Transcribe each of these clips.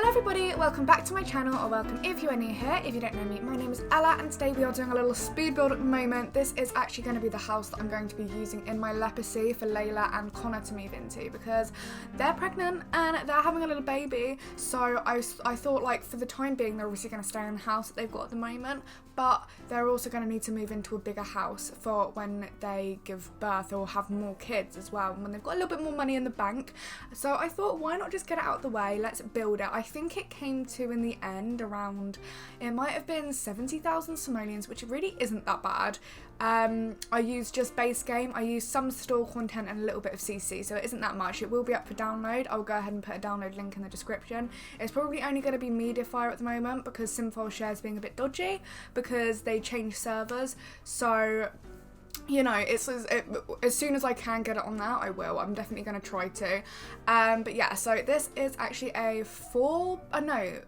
Hello everybody, welcome back to my channel, or welcome if you are new here. If you don't know me, my name is Ella and today we are doing a little speed build at the moment. This is actually going to be the house that I'm going to be using in my LEPACY for Layla and Connor to move into because they're pregnant and they're having a little baby. So I thought, like, for the time being they're obviously going to stay in the house that they've got at the moment, but they're also going to need to move into a bigger house for when they give birth or have more kids as well, when they've got a little bit more money in the bank. So I thought, why not just get it out of the way, let's build it. I think it came to, in the end, around, it might have been 70,000 simoleons, which really isn't that bad. I used just base game, I used some store content and a little bit of CC, so it isn't that much. It will be up for download. I'll go ahead and put a download link in the description. It's probably only going to be Mediafire at the moment because Simfile shares being a bit dodgy because they changed servers. So, you know, as soon as I can get it on there, I will. I'm definitely going to try to. But yeah, so this is actually a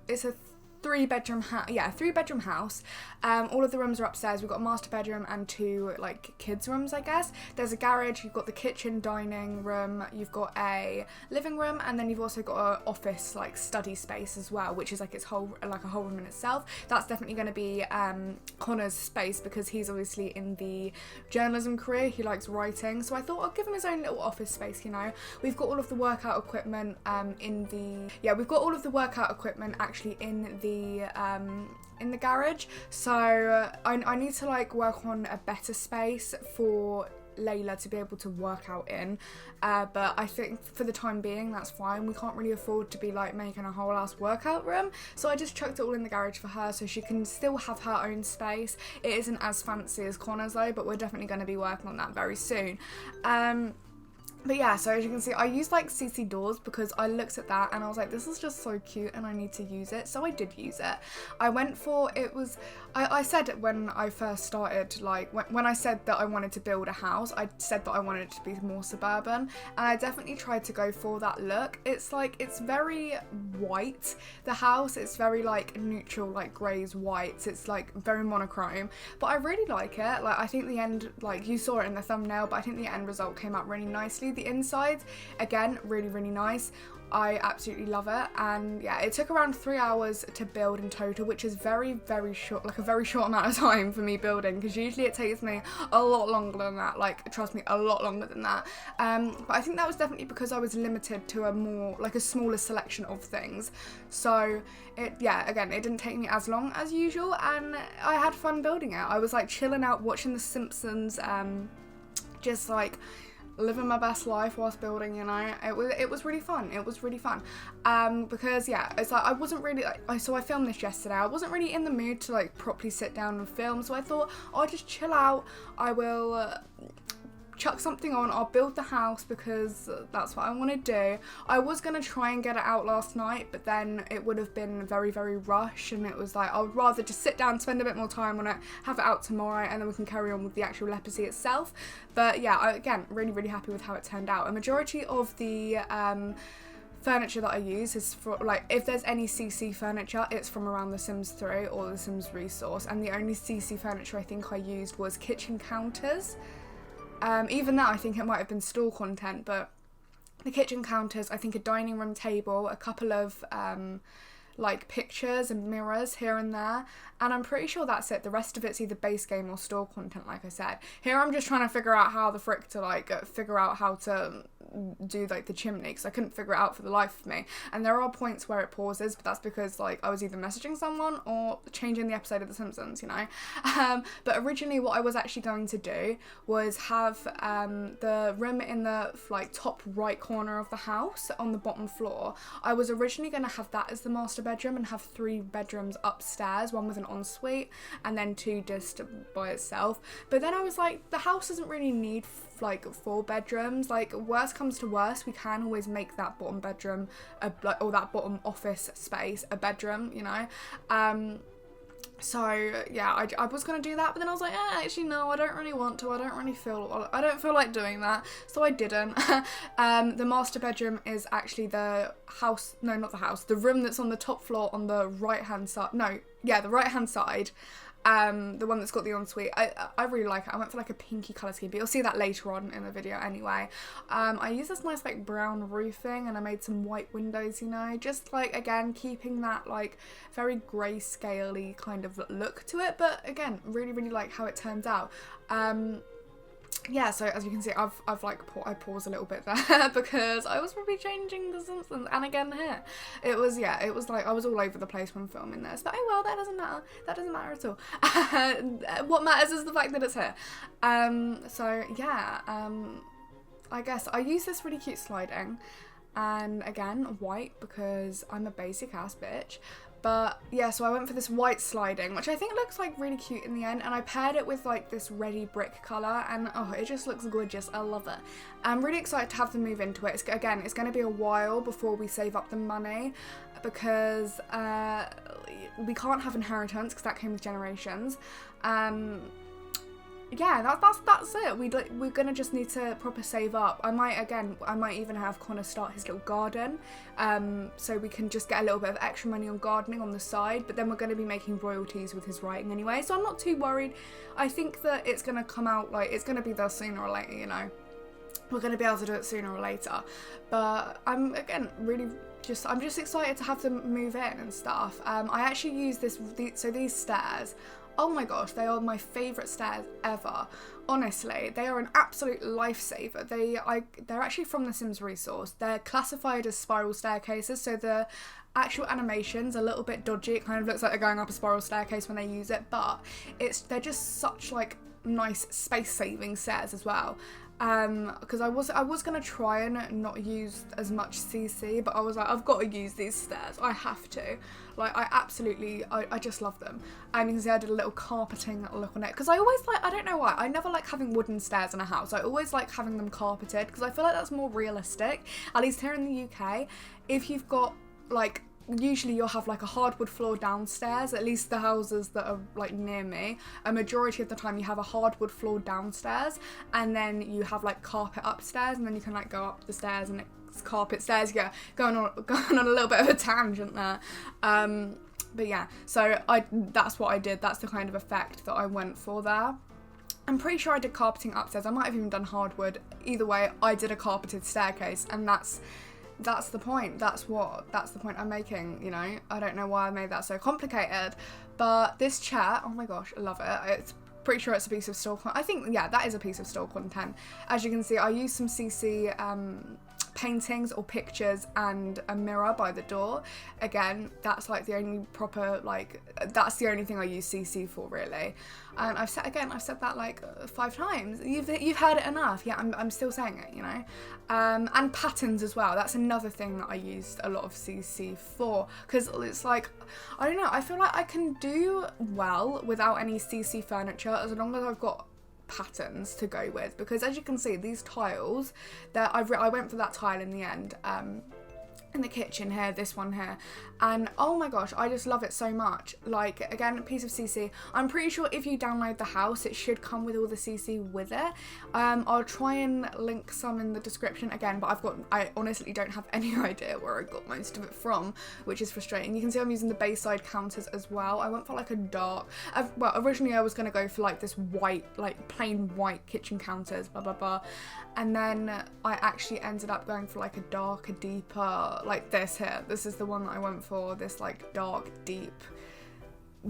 it's a three-bedroom house. All of the rooms are upstairs. We've got a master bedroom and two, like, kids' rooms, I guess. There's a garage, you've got the kitchen, dining room, you've got a living room, and then you've also got an office, like, study space as well, which is like a whole room in itself. That's definitely going to be Connor's space because he's obviously in the journalism career. He likes writing, so I thought I'll give him his own little office space, you know. We've got all of the workout equipment we've got all of the workout equipment actually in the garage, so I need to, like, work on a better space for Layla to be able to work out in, but I think for the time being that's fine. We can't really afford to be, like, making a whole ass workout room, so I just chucked it all in the garage for her so she can still have her own space. It isn't as fancy as Connor's though, but we're definitely going to be working on that very soon. But yeah, so as you can see, I used, like, CC doors because I looked at that and I was like, this is just so cute and I need to use it. So I did use it. I said when I first started, like, when I said that I wanted to build a house, I said that I wanted it to be more suburban, and I definitely tried to go for that look. It's like, it's very white, the house. It's very, like, neutral, like, greys, whites. It's, like, very monochrome, but I really like it. Like, I think the end, like, you saw it in the thumbnail, but I think the end result came out really nicely. The inside, again, really, really nice. I absolutely love it, and yeah, it took around 3 hours to build in total, which is very, very short, like a very short amount of time for me building, because usually it takes me a lot longer than that, like, trust me, a lot longer than that. But I think that was definitely because I was limited to a smaller selection of things. So it didn't take me as long as usual, and I had fun building it. I was, like, chilling out watching The Simpsons, just, like, living my best life whilst building, you know. It was really fun. It was really fun because yeah, it's like I wasn't really, like, so I filmed this yesterday. I wasn't really in the mood to, like, properly sit down and film, so I thought I'll just chill out. I will chuck something on, I'll build the house because that's what I want to do. I was going to try and get it out last night, but then it would have been very, very rushed, and it was like, I would rather just sit down, spend a bit more time on it, have it out tomorrow, and then we can carry on with the actual LEPACY itself. But yeah, again, really, really happy with how it turned out. A majority of the furniture that I use is for, like, if there's any CC furniture, it's from around The Sims 3 or The Sims Resource, and the only CC furniture I think I used was kitchen counters. Even that, I think it might have been store content, but the kitchen counters, I think a dining room table, a couple of like, pictures and mirrors here and there, and I'm pretty sure that's it. The rest of it's either base game or store content, like I said. Here I'm just trying to figure out how the frick to, like, figure out how to do, like, the chimney, because I couldn't figure it out for the life of me, and there are points where it pauses, but that's because, like, I was either messaging someone or changing the episode of The Simpsons, you know. But originally what I was actually going to do was have the room in the, like, top right corner of the house on the bottom floor. I was originally going to have that as the master bedroom and have 3 bedrooms upstairs, one with an ensuite and then 2 just by itself. But then I was like, the house doesn't really need, like, 4 bedrooms. Like, worst comes to worst, we can always make that bottom bedroom or that bottom office space a bedroom, you know. So yeah, I was gonna do that, but then I was like, actually no, I don't really want to. I don't feel like doing that, so I didn't. The master bedroom is actually the house, no, not the house, the room that's on the top floor on the right hand side. No, yeah, the right hand side. The one that's got the ensuite. I really like it. I went for like a pinky colour scheme, but you'll see that later on in the video anyway. I used this nice like brown roofing, and I made some white windows, you know, just like, again, keeping that like very grayscale-y kind of look to it, but again, really, really like how it turns out. Yeah, so as you can see, I've like I paused a little bit there because I was probably changing something, and again here, it was like I was all over the place when filming this, but oh well, that doesn't matter at all. What matters is the fact that it's here. So yeah, I guess I use this really cute sliding, and again, white because I'm a basic ass bitch. But yeah, so I went for this white sliding, which I think looks like really cute in the end, and I paired it with like this reddy brick colour, and oh, it just looks gorgeous. I love it. I'm really excited to have them move into it. It's going to be a while before we save up the money, because we can't have inheritance because that came with generations. Yeah, that's it. We're gonna just need to proper save up. I might even have Connor start his little garden, so we can just get a little bit of extra money on gardening on the side, but then we're going to be making royalties with his writing anyway, so I'm not too worried. I think that it's going to come out, like, it's going to be there sooner or later, you know. We're going to be able to do it sooner or later, but I'm just excited to have them move in and stuff. I actually use these stairs. Oh my gosh, they are my favourite stairs ever. Honestly, they are an absolute lifesaver. They're actually from the Sims resource. They're classified as spiral staircases, so the actual animation's a little bit dodgy. It kind of looks like they're going up a spiral staircase when they use it, but they're just such like nice space-saving stairs as well. Because I was gonna try and not use as much CC, but I was like, I've got to use these stairs. I have to. Like, I just love them. And you can see I did a little carpeting look on it, because I always like, I don't know why, I never like having wooden stairs in a house. I always like having them carpeted, because I feel like that's more realistic, at least here in the UK. If you've got like, usually you'll have like a hardwood floor downstairs, at least the houses that are like near me, a majority of the time you have a hardwood floor downstairs, and then you have like carpet upstairs, and then you can like go up the stairs and it's carpet stairs. Yeah, going on a little bit of a tangent there. But yeah, so that's what I did. That's the kind of effect that I went for there. I'm pretty sure I did carpeting upstairs. I might have even done hardwood. Either way, I did a carpeted staircase, and that's the point. That's the point I'm making, you know. I don't know why I made that so complicated, but this chair, oh my gosh, I love it. It's pretty sure it's a piece of store content. I think, yeah, that is a piece of store content. As you can see, I used some CC paintings or pictures and a mirror by the door. Again, that's like the only proper, like, that's the only thing I use CC for, really. And I've said that like 5 times. You've heard it enough. Yeah, I'm still saying it, you know. And patterns as well. That's another thing that I used a lot of CC for, because it's like, I don't know, I feel like I can do well without any CC furniture as long as I've got patterns to go with, because as you can see, these tiles that I went for that tile in the end, in the kitchen here, this one here, and oh my gosh, I just love it so much. Like, again, a piece of CC. I'm pretty sure if you download the house, it should come with all the CC with it. I'll try and link some in the description again, but I honestly don't have any idea where I got most of it from, which is frustrating. You can see I'm using the Bayside counters as well. I went for like a dark, well, originally I was going to go for like this white, like plain white kitchen counters, blah blah blah, and then I actually ended up going for like a darker, deeper, like this here. This is the one that I went for, this like dark, deep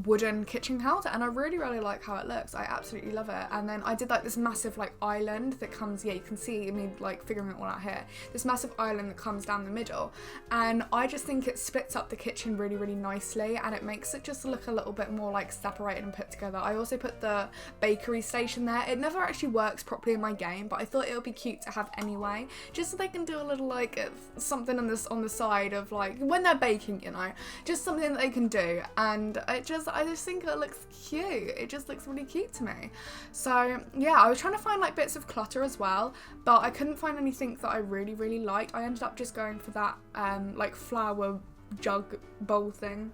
wooden kitchen counter, and I really, really like how it looks. I absolutely love it. And then I did like this massive like island that comes, yeah, you can see me like figuring it all out here, this massive island that comes down the middle, and I just think it splits up the kitchen really, really nicely, and it makes it just look a little bit more like separated and put together. I also put the bakery station there. It never actually works properly in my game, but I thought it would be cute to have anyway, just so they can do a little like something on the side of like when they're baking, you know, just something that they can do. And I just think it looks cute. It just looks really cute to me. So yeah, I was trying to find like bits of clutter as well, but I couldn't find anything that I really, really liked. I ended up just going for that like flower jug bowl thing.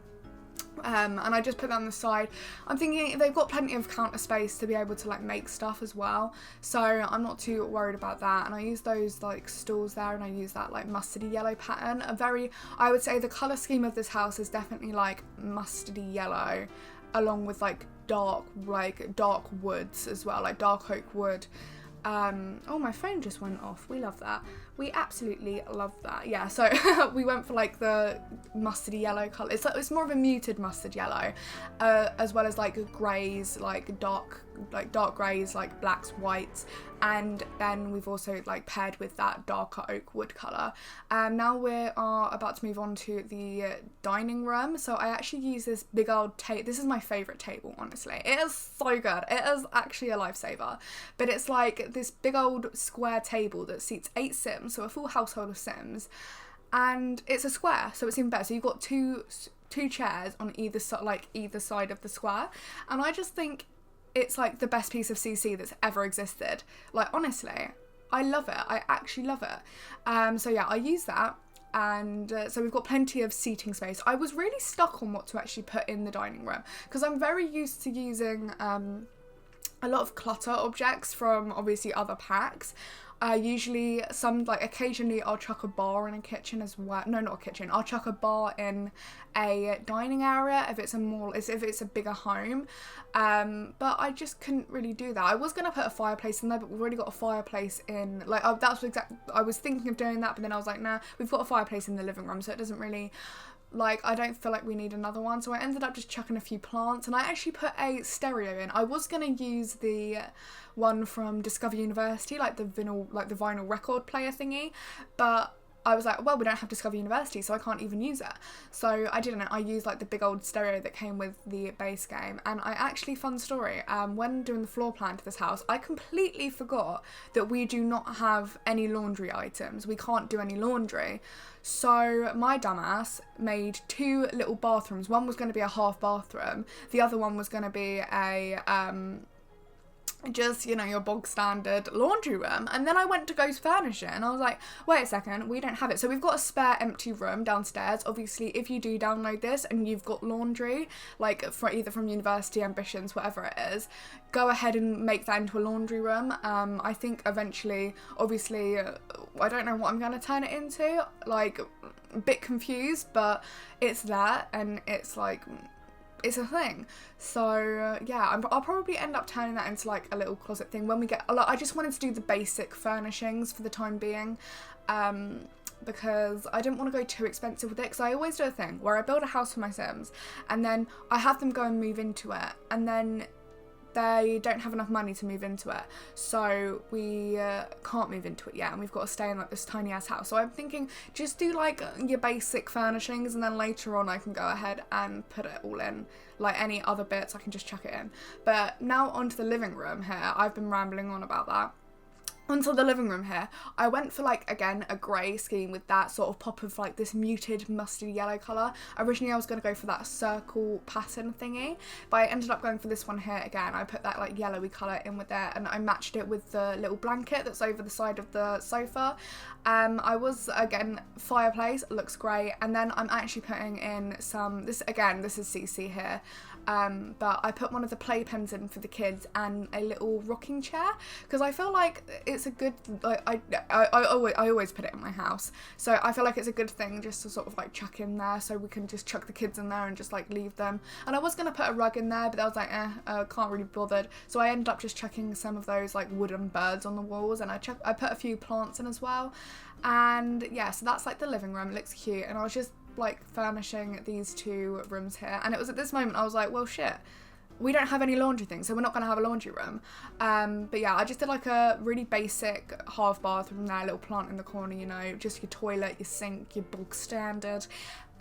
And I just put that on the side. I'm thinking they've got plenty of counter space to be able to like make stuff as well, so I'm not too worried about that. And I use those like stools there, and I use that like mustardy yellow pattern. I would say the colour scheme of this house is definitely like mustardy yellow. along with like dark woods as well, like dark oak wood. Oh, my phone just went off. We love that. We absolutely love that. Yeah, so we went for like the mustardy yellow colour. It's more of a muted mustard yellow, as well as like greys, like dark greys, like blacks, whites, and then we've also like paired with that darker oak wood colour. Now we are about to move on to the dining room. So I actually use this big old table. This is my favourite table, honestly. It is so good. It is actually a lifesaver. But it's like this big old square table that seats 8 Sims, so a full household of Sims, and it's a square, so it's even better. So you've got two chairs on either side of the square, and I just think it's like the best piece of CC that's ever existed. Like, honestly, I love it. I actually love it. So yeah, I use that. And so we've got plenty of seating space. I was really stuck on what to actually put in the dining room, because I'm very used to using a lot of clutter objects from obviously other packs. Usually occasionally I'll chuck a bar in a kitchen as well. No, not a kitchen. I'll chuck a bar in a dining area if it's a bigger home. But I just couldn't really do that. I was going to put a fireplace in there, but we've already got a fireplace in, like, I was thinking of doing that, but then I was like, nah, we've got a fireplace in the living room, so it doesn't really, like, I don't feel like we need another one. So I ended up just chucking a few plants, and I actually put a stereo in. I was going to use the one from Discover University, like the vinyl record player thingy, but I was like, well, we don't have Discover University, so I can't even use it. So I didn't. I used like the big old stereo that came with the base game. And I actually, fun story, when doing the floor plan to this house, I completely forgot that we do not have any laundry items. We can't do any laundry. So my dumbass made 2 little bathrooms. One was going to be a half bathroom. The other one was going to be a just, your bog standard laundry room. And then I went to go furnish it, and I was like, wait a second, we don't have it. So we've got a spare empty room downstairs. Obviously, if you do download this and you've got laundry, like either from University Ambitions, whatever it is, go ahead and make that into a laundry room. I think eventually, obviously, I don't know what I'm going to turn it into, like, a bit confused, but it's there, and it's like, it's a thing. So yeah, I'll probably end up turning that into like a little closet thing when we get, like, I just wanted to do the basic furnishings for the time being, because I didn't want to go too expensive with it, because I always do a thing where I build a house for my Sims and then I have them go and move into it, and then they don't have enough money to move into it, so we can't move into it yet, and we've got to stay in like this tiny ass house. So I'm thinking, just do like your basic furnishings, and then later on I can go ahead and put it all in, like any other bits I can just chuck it in. But now onto the living room here. I've been rambling on about that. Onto the living room here, I went for like, again, a grey scheme with that sort of pop of like this muted mustard yellow colour. Originally I was going to go for that circle pattern thingy, but I ended up going for this one here again. I put that like yellowy colour in with it, and I matched it with the little blanket that's over the side of the sofa. I was, again, fireplace, looks great, and then I'm actually putting in some, this is CC here, but I put one of the playpens in for the kids and a little rocking chair, because I feel like it's a good, like, I always put it in my house, so I feel like it's a good thing just to sort of like chuck in there, so we can just chuck the kids in there and just like leave them. And I was going to put a rug in there, but I was like, can't really be bothered, so I ended up just chucking some of those like wooden birds on the walls, and I put a few plants in as well. And yeah, so that's like the living room. It looks cute, and I was just like furnishing these 2 rooms here, and it was at this moment I was like, well shit, we don't have any laundry things, so we're not going to have a laundry room. But yeah, I just did like a really basic half bathroom there, a little plant in the corner, just your toilet, your sink, your bog standard.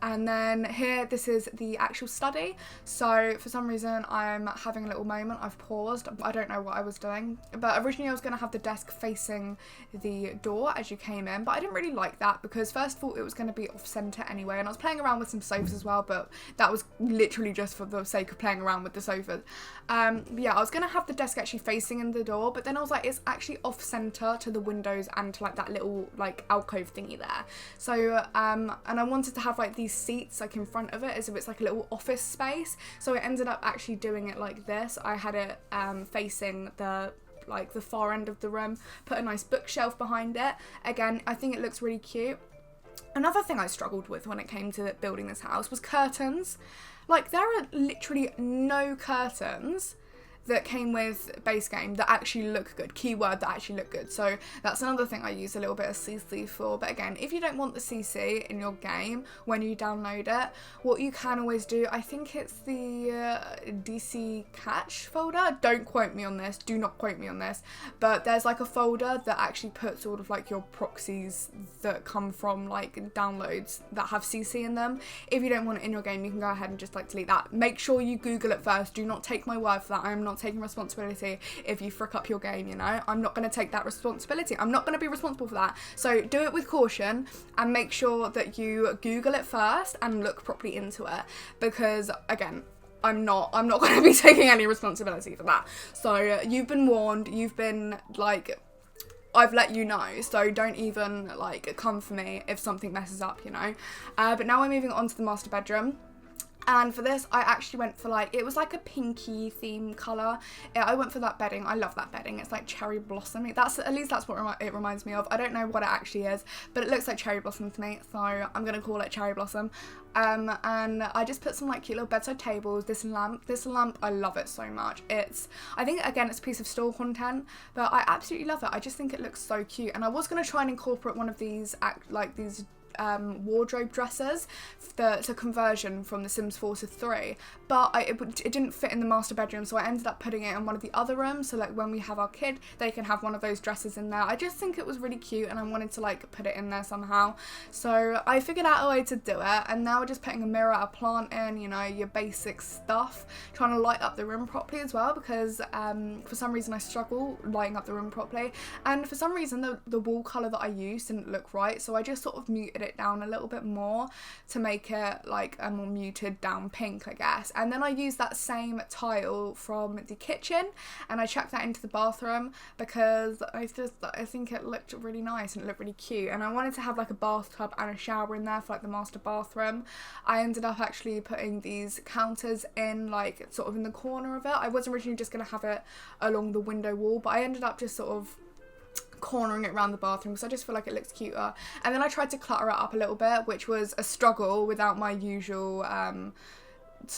And then here, this is the actual study. So for some reason, I'm having a little moment. I've paused. I don't know what I was doing. But originally I was going to have the desk facing the door as you came in. But I didn't really like that, because first of all, it was going to be off center anyway. And I was playing around with some sofas as well, but that was literally just for the sake of playing around with the sofas. But yeah, I was going to have the desk actually facing in the door, but then I was like, it's actually off center to the windows and to like that little like alcove thingy there. So, and I wanted to have like these seats like in front of it as if it's like a little office space, so I ended up actually doing it like this. I had it facing the far end of the room, put a nice bookshelf behind it. Again, I think it looks really cute. Another thing I struggled with when it came to building this house was curtains. Like, there are literally no curtains that came with base game that actually look good. Keyword, that actually look good. So that's another thing I use a little bit of CC for. But again, if you don't want the CC in your game when you download it, what you can always do, I think it's the DC catch folder. Don't quote me on this. Do not quote me on this. But there's like a folder that actually puts all of like your proxies that come from like downloads that have CC in them. If you don't want it in your game, you can go ahead and just like delete that. Make sure you Google it first. Do not take my word for that. I am not taking responsibility if you frick up your game, you know. I'm not going to take that responsibility. I'm not going to be responsible for that. So do it with caution and make sure that you Google it first and look properly into it, because again, I'm not going to be taking any responsibility for that. So you've been warned, you've been like, I've let you know, so don't even like come for me if something messes up, you know. But now we're moving on to the master bedroom. And for this, I actually went for like, it was like a pinky theme colour. I went for that bedding. I love that bedding. It's like cherry blossom. At least that's what it reminds me of. I don't know what it actually is, but it looks like cherry blossom to me. So I'm going to call it cherry blossom. And I just put some like cute little bedside tables. This lamp, I love it so much. I think again, it's a piece of store content, but I absolutely love it. I just think it looks so cute. And I was going to try and incorporate one of these, wardrobe dressers, the conversion from The Sims 4 to 3, but it didn't fit in the master bedroom, so I ended up putting it in one of the other rooms, so like when we have our kid, they can have one of those dresses in there. I just think it was really cute and I wanted to like put it in there somehow, so I figured out a way to do it. And now we're just putting a mirror, a plant in, you know, your basic stuff, trying to light up the room properly as well, because for some reason I struggle lighting up the room properly, and for some reason the wall colour that I used didn't look right, so I just sort of muted it down a little bit more to make it like a more muted down pink, I guess. And then I used that same tile from the kitchen and I chucked that into the bathroom because I think it looked really nice and it looked really cute, and I wanted to have like a bathtub and a shower in there for like the master bathroom. I ended up actually putting these counters in like sort of in the corner of it. I was originally just going to have it along the window wall, but I ended up just sort of cornering it around the bathroom because I just feel like it looks cuter. And then I tried to clutter it up a little bit, which was a struggle without my usual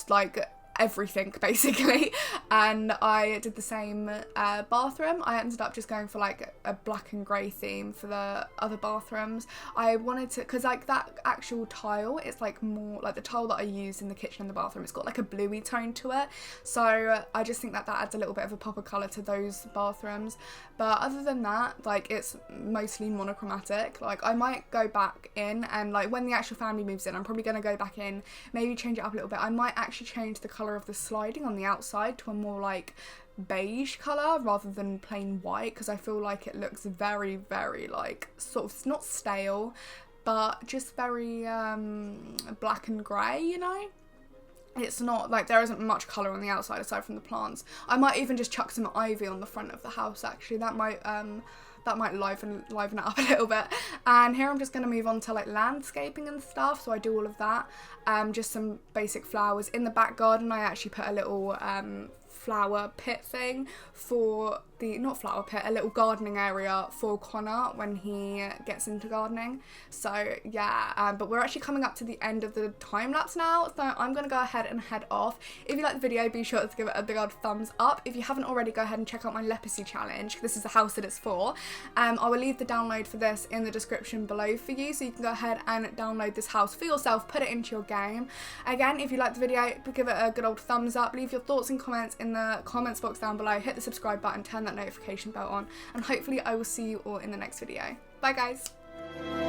like everything basically. And I did the same bathroom. I ended up just going for like a black and grey theme for the other bathrooms. I wanted to, because like that actual tile, it's like more like the tile that I used in the kitchen and the bathroom, it's got like a bluey tone to it, so I just think that adds a little bit of a pop of colour to those bathrooms. But other than that, like it's mostly monochromatic. Like I might go back in and like when the actual family moves in, I'm probably going to go back in, maybe change it up a little bit. I might actually change the colour of the sliding on the outside to a more like beige colour rather than plain white, because I feel like it looks very, very like sort of not stale, but just very black and grey, you know. It's not like there isn't much colour on the outside aside from the plants. I might even just chuck some ivy on the front of the house actually. That might liven it up a little bit. And here I'm just going to move on to like landscaping and stuff, so I do all of that. Just some basic flowers. In the back garden I actually put a little flower pit thing for the, not flower pit, a little gardening area for Connor when he gets into gardening. So yeah, but we're actually coming up to the end of the time lapse now, so I'm gonna go ahead and head off. If you like the video, be sure to give it a big old thumbs up. If you haven't already, go ahead and check out my LEPACY challenge. This is the house that it's for. I will leave the download for this in the description below for you, so you can go ahead and download this house for yourself, put it into your game. Again, if you like the video, give it a good old thumbs up, leave your thoughts and comments in the comments box down below, hit the subscribe button, turn that notification bell on, and hopefully I will see you all in the next video. Bye guys!